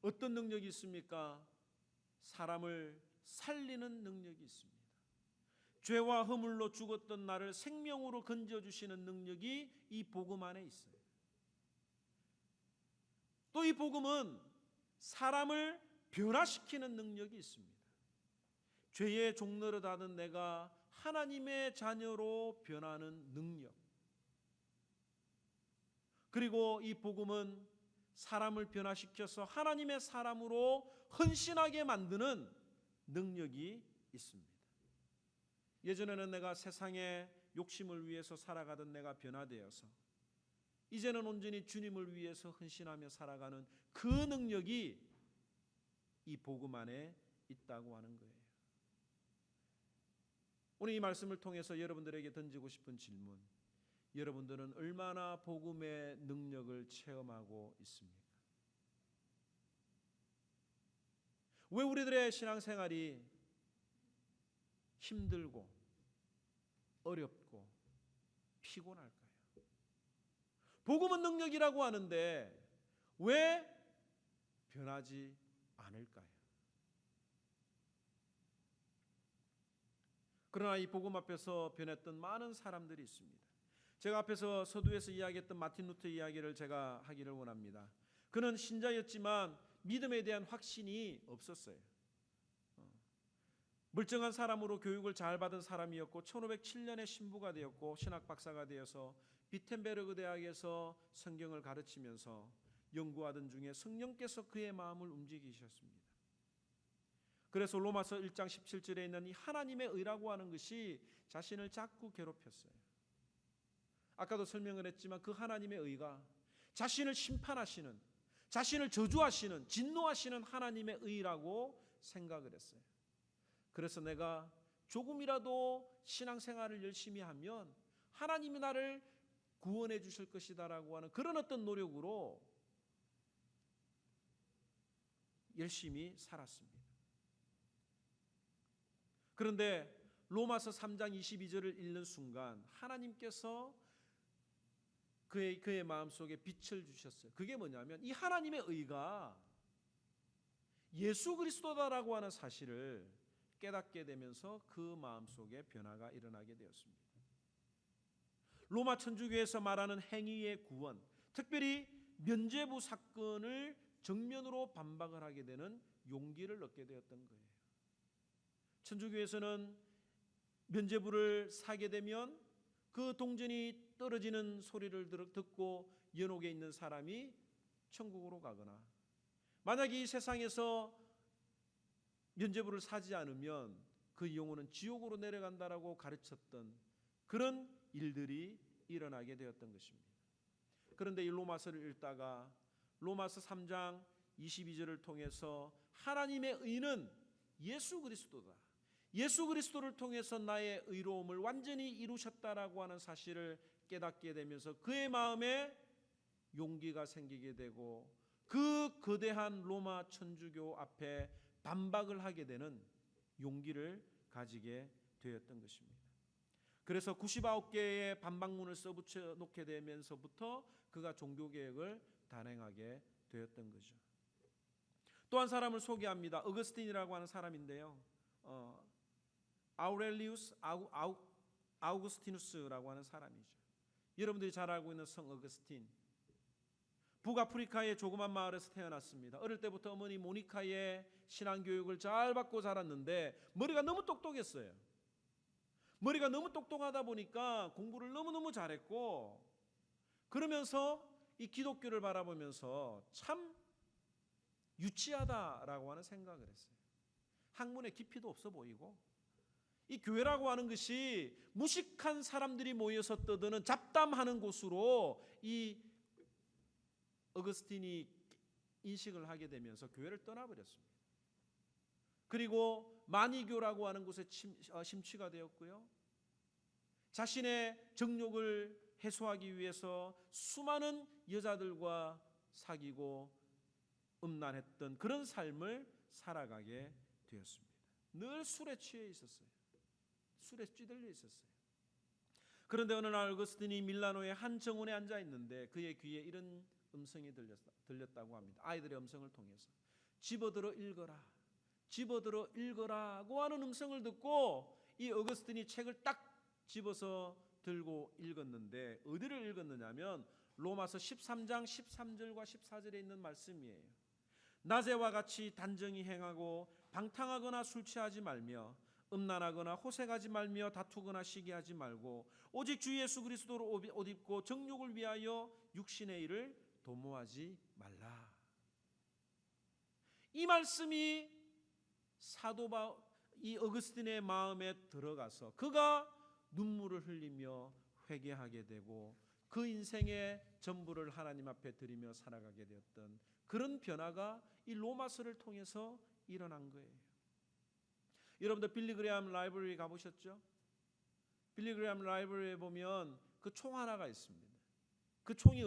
어떤 능력이 있습니까? 사람을 살리는 능력이 있습니다. 죄와 허물로 죽었던 나를 생명으로 건져주시는 능력이 이 복음 안에 있어요. 또 이 복음은 사람을 변화시키는 능력이 있습니다. 죄의 종노릇 하던 내가 하나님의 자녀로 변하는 능력. 그리고 이 복음은 사람을 변화시켜서 하나님의 사람으로 헌신하게 만드는 능력이 있습니다. 예전에는 내가 세상의 욕심을 위해서 살아가던 내가 변화되어서 이제는 온전히 주님을 위해서 헌신하며 살아가는 그 능력이 이 복음 안에 있다고 하는 거예요. 오늘 이 말씀을 통해서 여러분들에게 던지고 싶은 질문, 여러분들은 얼마나 복음의 능력을 체험하고 있습니까? 왜 우리들의 신앙생활이 힘들고 어렵고 피곤할까요? 복음은 능력이라고 하는데 왜 변하지 않을까요? 그러나 이 복음 앞에서 변했던 많은 사람들이 있습니다. 제가 앞에서 서두에서 이야기했던 마틴 루터 이야기를 제가 하기를 원합니다. 그는 신자였지만 믿음에 대한 확신이 없었어요. 멀쩡한 사람으로 교육을 잘 받은 사람이었고 1507년에 신부가 되었고 신학 박사가 되어서 비텐베르그 대학에서 성경을 가르치면서 연구하던 중에 성령께서 그의 마음을 움직이셨습니다. 그래서 로마서 1장 17절에 있는 이 하나님의 의라고 하는 것이 자신을 자꾸 괴롭혔어요. 아까도 설명을 했지만 그 하나님의 의가 자신을 심판하시는, 자신을 저주하시는, 진노하시는 하나님의 의라고 생각을 했어요. 그래서 내가 조금이라도 신앙생활을 열심히 하면 하나님이 나를 구원해 주실 것이다라고 하는 그런 어떤 노력으로 열심히 살았습니다. 그런데 로마서 3장 22절을 읽는 순간 하나님께서 그의 마음속에 빛을 주셨어요. 그게 뭐냐면 이 하나님의 의가 예수 그리스도다라고 하는 사실을 깨닫게 되면서 그 마음속에 변화가 일어나게 되었습니다. 로마 천주교에서 말하는 행위의 구원, 특별히 면죄부 사건을 정면으로 반박을 하게 되는 용기를 얻게 되었던 거예요. 천주교에서는 면죄부를 사게 되면 그 동전이 떨어지는 소리를 듣고 연옥에 있는 사람이 천국으로 가거나, 만약에 이 세상에서 면죄부를 사지 않으면 그 영혼은 지옥으로 내려간다라고 가르쳤던 그런 일들이 일어나게 되었던 것입니다. 그런데 이 로마서를 읽다가 로마서 3장 22절을 통해서 하나님의 의는 예수 그리스도다, 예수 그리스도를 통해서 나의 의로움을 완전히 이루셨다라고 하는 사실을 깨닫게 되면서 그의 마음에 용기가 생기게 되고 그 거대한 로마 천주교 앞에 반박을 하게 되는 용기를 가지게 되었던 것입니다. 그래서 99개의 반박문을 써붙여 놓게 되면서부터 그가 종교개혁을 단행하게 되었던 거죠. 또 한 사람을 소개합니다. 어거스틴이라고 하는 사람인데요. 아우렐리우스 아우구스티누스라고 하는 사람이죠. 여러분들이 잘 알고 있는 성 어거스틴, 북아프리카의 조그만 마을에서 태어났습니다. 어릴 때부터 어머니 모니카의 신앙교육을 잘 받고 자랐는데 머리가 너무 똑똑했어요. 머리가 너무 똑똑하다 보니까 공부를 너무너무 잘했고, 그러면서 이 기독교를 바라보면서 참 유치하다라고 하는 생각을 했어요. 학문의 깊이도 없어 보이고, 이 교회라고 하는 것이 무식한 사람들이 모여서 떠드는 잡담하는 곳으로 이 어거스틴이 인식을 하게 되면서 교회를 떠나버렸습니다. 그리고 마니교라고 하는 곳에 심취가 되었고요. 자신의 정욕을 해소하기 위해서 수많은 여자들과 사귀고 음란했던 그런 삶을 살아가게 되었습니다. 늘 술에 취해 있었어요. 술에 찌들려 있었어요. 그런데 어느 날 어거스틴이 밀라노의 한 정원에 앉아 있는데 그의 귀에 이런 음성이 들렸다고 합니다. 아이들의 음성을 통해서 집어들어 읽어라, 집어들어 읽어라고 하는 음성을 듣고 이 어거스틴이 책을 딱 집어서 들고 읽었는데 어디를 읽었느냐면 로마서 13장 13절과 14절에 있는 말씀이에요. 낮에와 같이 단정히 행하고 방탕하거나 술 취하지 말며 음란하거나 호색하지 말며 다투거나 시기하지 말고 오직 주 예수 그리스도로 옷 입고 정욕을 위하여 육신의 일을 도모하지 말라. 이 말씀이 이 어거스틴의 마음에 들어가서 그가 눈물을 흘리며 회개하게 되고 그 인생의 전부를 하나님 앞에 드리며 살아가게 되었던 그런 변화가 이 로마서를 통해서 일어난 거예요. 여러분들 빌리 그레이엄 라이브러리 가보셨죠? 빌리 그레이엄 라이브러리에 보면 그 총 하나가 있습니다. 그 총이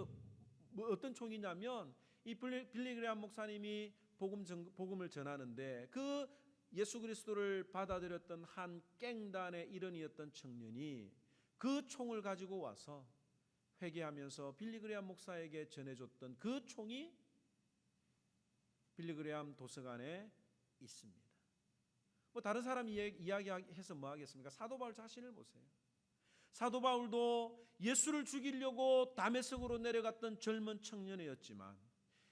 어떤 총이냐면 이 빌리 그레이엄 목사님이 복음을 전하는데 그 예수 그리스도를 받아들였던 한 깽단의 일원이었던 청년이 그 총을 가지고 와서 회개하면서 빌리 그레이엄 목사에게 전해줬던 그 총이 빌리 그레이엄 도서관에 있습니다. 뭐 다른 사람이 이야기해서 뭐 하겠습니까? 사도 바울 자신을 보세요. 사도 바울도 예수를 죽이려고 다메섹으로 내려갔던 젊은 청년이었지만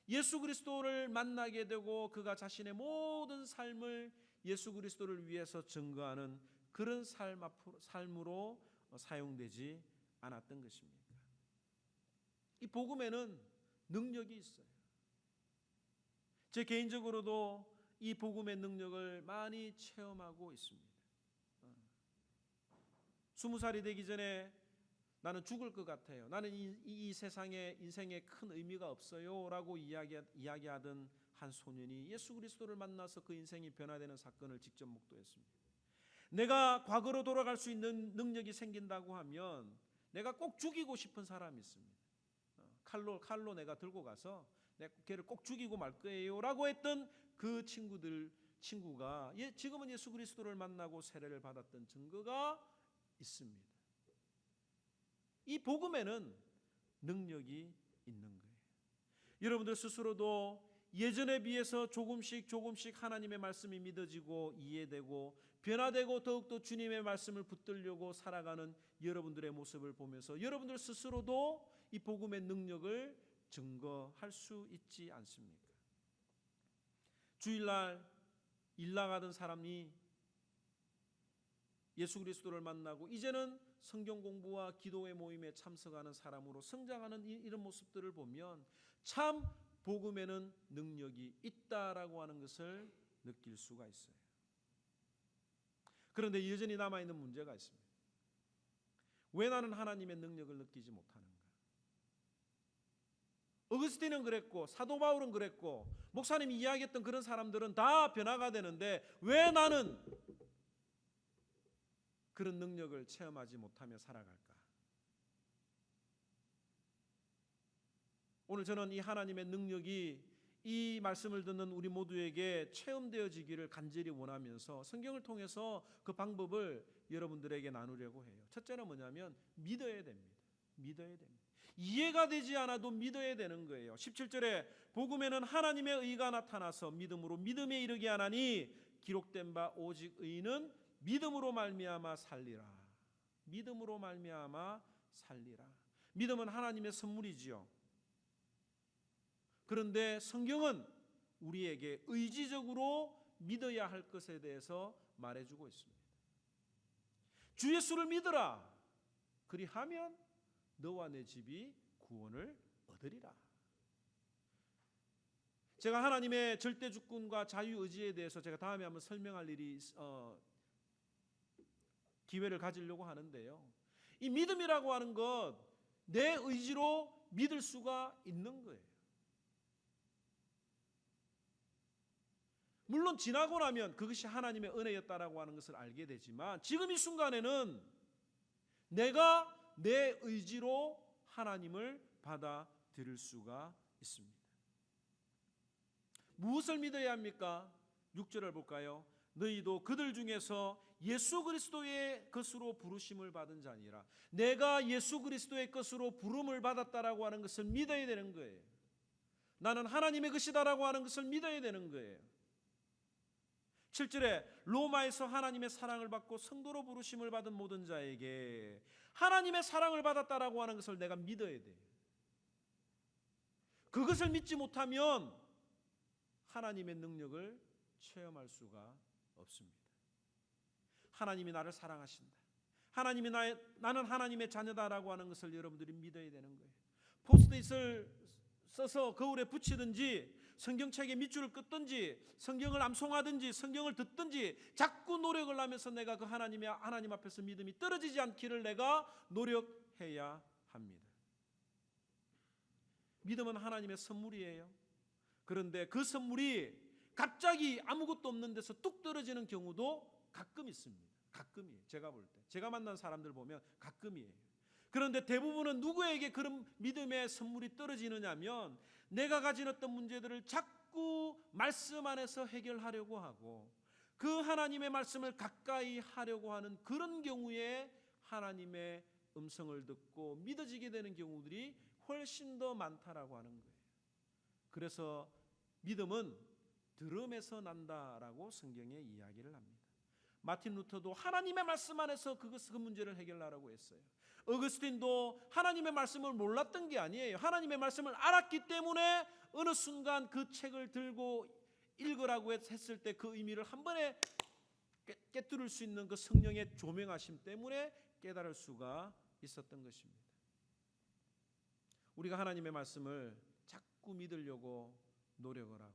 예수 그리스도를 만나게 되고 그가 자신의 모든 삶을 예수 그리스도를 위해서 증거하는 그런 삶으로 사용되지 않았던 것입니다. 이 복음에는 능력이 있어요. 제 개인적으로도 이 복음의 능력을 많이 체험하고 있습니다. 20살이 되기 전에 나는 죽을 것 같아요. 나는 이 세상에 인생에 큰 의미가 없어요 라고 이야기하던 한 소년이 예수 그리스도를 만나서 그 인생이 변화되는 사건을 직접 목도했습니다. 내가 과거로 돌아갈 수 있는 능력이 생긴다고 하면 내가 꼭 죽이고 싶은 사람이 있습니다. 칼로 내가 들고 가서 내가 걔를 꼭 죽이고 말 거예요 라고 했던 그 친구가 지금은 예수 그리스도를 만나고 세례를 받았던 증거가 있습니다. 이 복음에는 능력이 있는 거예요. 여러분들 스스로도 예전에 비해서 조금씩 하나님의 말씀이 믿어지고 이해되고 변화되고 더욱더 주님의 말씀을 붙들려고 살아가는 여러분들의 모습을 보면서 여러분들 스스로도 이 복음의 능력을 증거할 수 있지 않습니까? 주일날 일 나가던 사람이 예수 그리스도를 만나고 이제는 성경 공부와 기도의 모임에 참석하는 사람으로 성장하는 이런 모습들을 보면 참 복음에는 능력이 있다라고 하는 것을 느낄 수가 있어요. 그런데 여전히 남아있는 문제가 있습니다. 왜 나는 하나님의 능력을 느끼지 못하는가? 어거스틴은 그랬고 사도 바울은 그랬고 목사님이 이야기했던 그런 사람들은 다 변화가 되는데 왜 나는 그런 능력을 체험하지 못하며 살아갈까? 오늘 저는 이 하나님의 능력이 이 말씀을 듣는 우리 모두에게 체험되어지기를 간절히 원하면서 성경을 통해서 그 방법을 여러분들에게 나누려고 해요. 첫째는 뭐냐면 믿어야 됩니다. 믿어야 됩니다. 이해가 되지 않아도 믿어야 되는 거예요. 17절에 복음에는 하나님의 의가 나타나서 믿음으로 믿음에 이르게 하나니 기록된 바 오직 의인은 믿음으로 말미암아 살리라. 믿음으로 말미암아 살리라. 믿음은 하나님의 선물이지요. 그런데 성경은 우리에게 의지적으로 믿어야 할 것에 대해서 말해주고 있습니다. 주 예수를 믿어라. 그리하면 너와 내 집이 구원을 얻으리라. 제가 하나님의 절대 주권과 자유의지에 대해서 제가 다음에 한번 설명할 일이 기회를 가지려고 하는데요. 이 믿음이라고 하는 것 내 의지로 믿을 수가 있는 거예요. 물론 지나고 나면 그것이 하나님의 은혜였다라고 하는 것을 알게 되지만 지금 이 순간에는 내가 내 의지로 하나님을 받아들일 수가 있습니다. 무엇을 믿어야 합니까? 6절을 볼까요? 너희도 그들 중에서 예수 그리스도의 것으로 부르심을 받은 자니라. 내가 예수 그리스도의 것으로 부름을 받았다라고 하는 것을 믿어야 되는 거예요. 나는 하나님의 것이다라고 하는 것을 믿어야 되는 거예요. 7절에 로마에서 하나님의 사랑을 받고 성도로 부르심을 받은 모든 자에게 하나님의 사랑을 받았다라고 하는 것을 내가 믿어야 돼요. 그것을 믿지 못하면 하나님의 능력을 체험할 수가 없습니다. 하나님이 나를 사랑하신다. 하나님이 나는 하나님의 자녀다라고 하는 것을 여러분들이 믿어야 되는 거예요. 포스트잇을 써서 거울에 붙이든지 성경책에 밑줄을 긋든지 성경을 암송하든지 성경을 듣든지 자꾸 노력을 하면서 내가 그 하나님 앞에서 믿음이 떨어지지 않기를 내가 노력해야 합니다. 믿음은 하나님의 선물이에요. 그런데 그 선물이 갑자기 아무것도 없는 데서 뚝 떨어지는 경우도 가끔 있습니다. 가끔이에요. 제가 볼 때. 제가 만난 사람들 보면 가끔이에요. 그런데 대부분은 누구에게 그런 믿음의 선물이 떨어지느냐 하면 내가 가진 어떤 문제들을 자꾸 말씀 안에서 해결하려고 하고 그 하나님의 말씀을 가까이 하려고 하는 그런 경우에 하나님의 음성을 듣고 믿어지게 되는 경우들이 훨씬 더 많다라고 하는 거예요. 그래서 믿음은 들음에서 난다라고 성경에 이야기를 합니다. 마틴 루터도 하나님의 말씀 안에서 그 문제를 해결하라고 했어요. 어거스틴도 하나님의 말씀을 몰랐던 게 아니에요. 하나님의 말씀을 알았기 때문에 어느 순간 그 책을 들고 읽으라고 했을 때 그 의미를 한 번에 깨뜨릴 수 있는 그 성령의 조명하심 때문에 깨달을 수가 있었던 것입니다. 우리가 하나님의 말씀을 자꾸 믿으려고 노력을 하고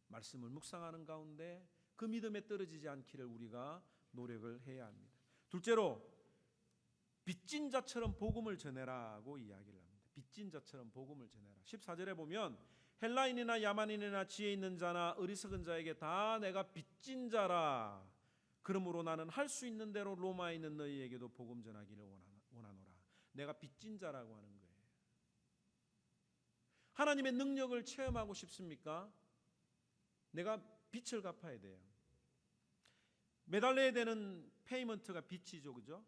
말씀을 묵상하는 가운데 그 믿음에 떨어지지 않기를 우리가 노력을 해야 합니다. 둘째로 빚진 자처럼 복음을 전해라고 이야기를 합니다. 빚진 자처럼 복음을 전해라. 14절에 보면 헬라인이나 야만인이나 지혜 있는 자나 어리석은 자에게 다 내가 빚진 자라. 그러므로 나는 할 수 있는 대로 로마에 있는 너희에게도 복음 전하기를 원하노라. 내가 빚진 자라고 하는 거예요. 하나님의 능력을 체험하고 싶습니까? 내가 빚을 갚아야 돼요. 매달 내야 되는 페이먼트가 빚이죠, 그죠?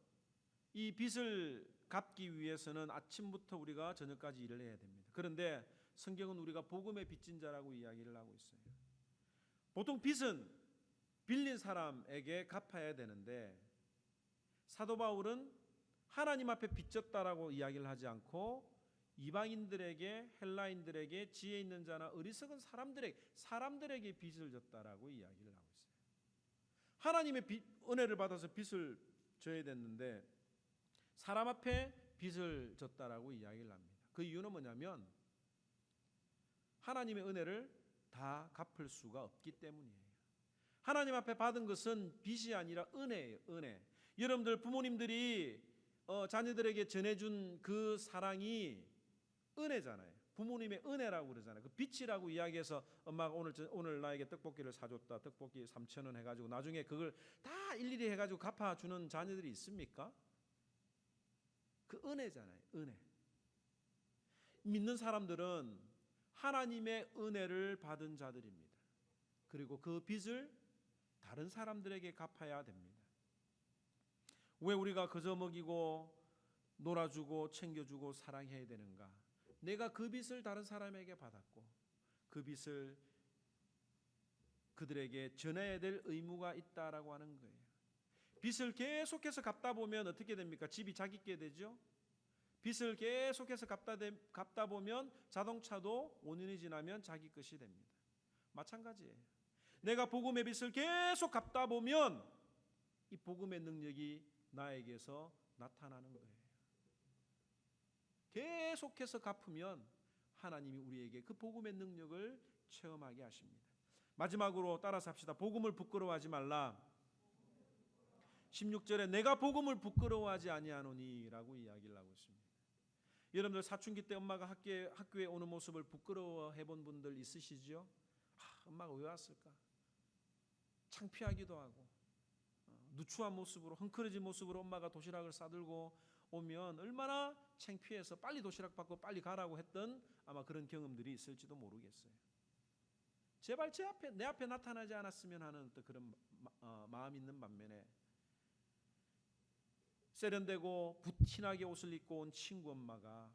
이 빚을 갚기 위해서는 아침부터 우리가 저녁까지 일을 해야 됩니다. 그런데 성경은 우리가 복음의 빚진 자라고 이야기를 하고 있어요. 보통 빚은 빌린 사람에게 갚아야 되는데 사도 바울은 하나님 앞에 빚졌다라고 이야기를 하지 않고 이방인들에게, 헬라인들에게, 지혜 있는 자나 어리석은 사람들에게 빚을 졌다라고 이야기를 하고 있어요. 하나님의 은혜를 받아서 빚을 져야 됐는데 사람 앞에 빚을 졌다라고 이야기를 합니다. 그 이유는 뭐냐면 하나님의 은혜를 다 갚을 수가 없기 때문이에요. 하나님 앞에 받은 것은 빚이 아니라 은혜예요. 은혜. 여러분들 부모님들이 자녀들에게 전해준 그 사랑이 은혜잖아요. 부모님의 은혜라고 그러잖아요. 그 빚이라고 이야기해서 엄마가 오늘 나에게 떡볶이를 사줬다. 떡볶이 3,000원 해가지고 나중에 그걸 다 일일이 해가지고 갚아주는 자녀들이 있습니까? 그 은혜잖아요. 은혜. 믿는 사람들은 하나님의 은혜를 받은 자들입니다. 그리고 그 빚을 다른 사람들에게 갚아야 됩니다. 왜 우리가 거저 먹이고 놀아주고 챙겨주고 사랑해야 되는가? 내가 그 빚을 다른 사람에게 받았고 그 빚을 그들에게 전해야 될 의무가 있다라고 하는 거예요. 빚을 계속해서 갚다 보면 어떻게 됩니까? 집이 자기께 되죠. 빚을 계속해서 갚다 보면 자동차도 5년이 지나면 자기 것이 됩니다. 마찬가지예요. 내가 복음의 빚을 계속 갚다 보면 이 복음의 능력이 나에게서 나타나는 거예요. 계속해서 갚으면 하나님이 우리에게 그 복음의 능력을 체험하게 하십니다. 마지막으로 따라서 합시다. 복음을 부끄러워하지 말라. 16절에 내가 복음을 부끄러워하지 아니하노니 라고 이야기를 하고 있습니다. 여러분들 사춘기 때 엄마가 학교에 오는 모습을 부끄러워해 본 분들 있으시죠? 엄마가 왜 왔을까? 창피하기도 하고 누추한 모습으로 헝클어진 모습으로 엄마가 도시락을 싸들고 오면 얼마나 창피해서 빨리 도시락 받고 빨리 가라고 했던 아마 그런 경험들이 있을지도 모르겠어요. 제발 내 앞에 나타나지 않았으면 하는 또 그런 마음이 있는 반면에 세련되고 부티나게 옷을 입고 온 친구 엄마가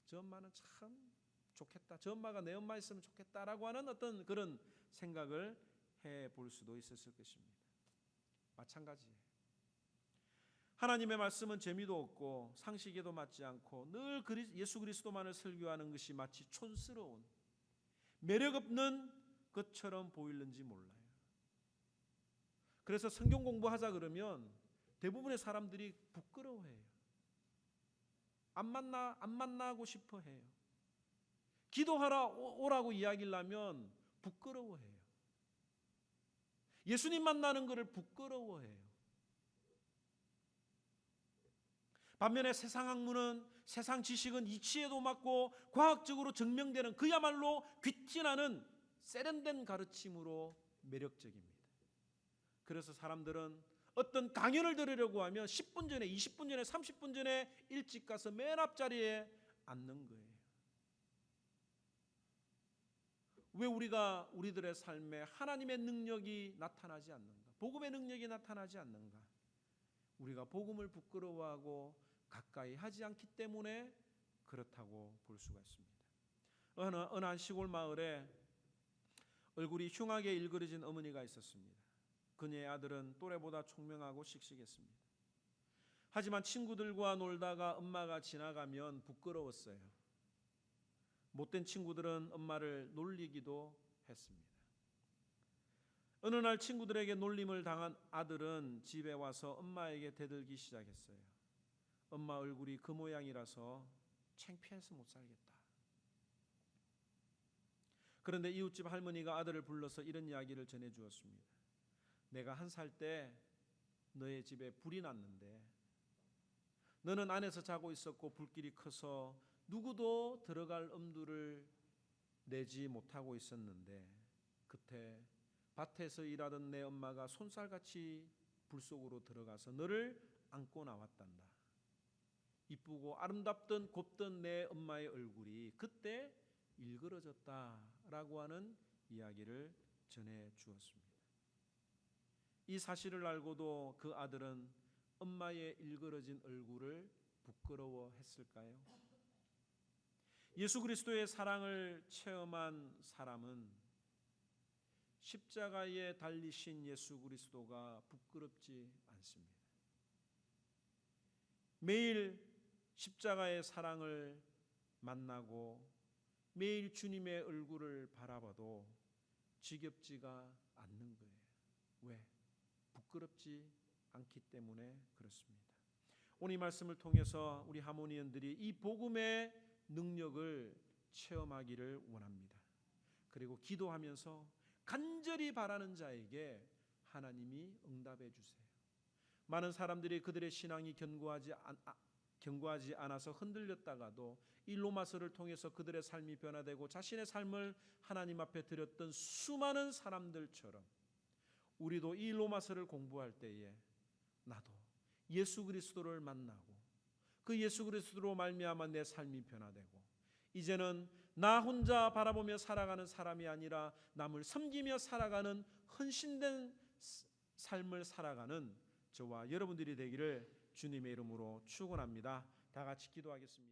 저 엄마는 참 좋겠다. 저 엄마가 내 엄마 있으면 좋겠다라고 하는 어떤 그런 생각을 해볼 수도 있었을 것입니다. 마찬가지예요. 하나님의 말씀은 재미도 없고 상식에도 맞지 않고 늘 예수 그리스도만을 설교하는 것이 마치 촌스러운 매력 없는 것처럼 보이는지 몰라요. 그래서 성경 공부하자 그러면 대부분의 사람들이 부끄러워해요. 안 만나고 싶어 해요. 기도하라 오라고 이야기를 하면 부끄러워해요. 예수님 만나는 것을 부끄러워해요. 반면에 세상 학문은 세상 지식은 이치에도 맞고 과학적으로 증명되는 그야말로 귀티나는 세련된 가르침으로 매력적입니다. 그래서 사람들은 어떤 강연을 들으려고 하면 10분 전에, 20분 전에, 30분 전에 일찍 가서 맨 앞자리에 앉는 거예요. 왜 우리들의 삶에 하나님의 능력이 나타나지 않는가? 복음의 능력이 나타나지 않는가? 우리가 복음을 부끄러워하고 가까이 하지 않기 때문에 그렇다고 볼 수가 있습니다. 어느 한 시골 마을에 얼굴이 흉하게 일그러진 어머니가 있었습니다. 그녀의 아들은 또래보다 총명하고 씩씩했습니다. 하지만 친구들과 놀다가 엄마가 지나가면 부끄러웠어요. 못된 친구들은 엄마를 놀리기도 했습니다. 어느 날 친구들에게 놀림을 당한 아들은 집에 와서 엄마에게 대들기 시작했어요. 엄마 얼굴이 그 모양이라서 창피해서 못 살겠다. 그런데 이웃집 할머니가 아들을 불러서 이런 이야기를 전해주었습니다. 내가 1살 때 너의 집에 불이 났는데 너는 안에서 자고 있었고 불길이 커서 누구도 들어갈 엄두를 내지 못하고 있었는데 그때 밭에서 일하던 내 엄마가 손살같이 불 속으로 들어가서 너를 안고 나왔단다. 이쁘고 아름답던 곱던 내 엄마의 얼굴이 그때 일그러졌다라고 하는 이야기를 전해 주었습니다. 이 사실을 알고도 그 아들은 엄마의 일그러진 얼굴을 부끄러워했을까요? 예수 그리스도의 사랑을 체험한 사람은 십자가에 달리신 예수 그리스도가 부끄럽지 않습니다. 매일 십자가의 사랑을 만나고 매일 주님의 얼굴을 바라봐도 지겹지가 않는 거예요. 왜? 부끄럽지 않기 때문에 그렇습니다. 오늘 이 말씀을 통해서 우리 하모니언들이 이 복음의 능력을 체험하기를 원합니다. 그리고 기도하면서 간절히 바라는 자에게 하나님이 응답해 주세요. 많은 사람들이 그들의 신앙이 견고하지 않아서 흔들렸다가도 이 로마서를 통해서 그들의 삶이 변화되고 자신의 삶을 하나님 앞에 드렸던 수많은 사람들처럼 우리도 이 로마서를 공부할 때에 나도 예수 그리스도를 만나고 그 예수 그리스도로 말미암아 내 삶이 변화되고 이제는 나 혼자 바라보며 살아가는 사람이 아니라 남을 섬기며 살아가는 헌신된 삶을 살아가는 저와 여러분들이 되기를 주님의 이름으로 축원합니다. 다 같이 기도하겠습니다.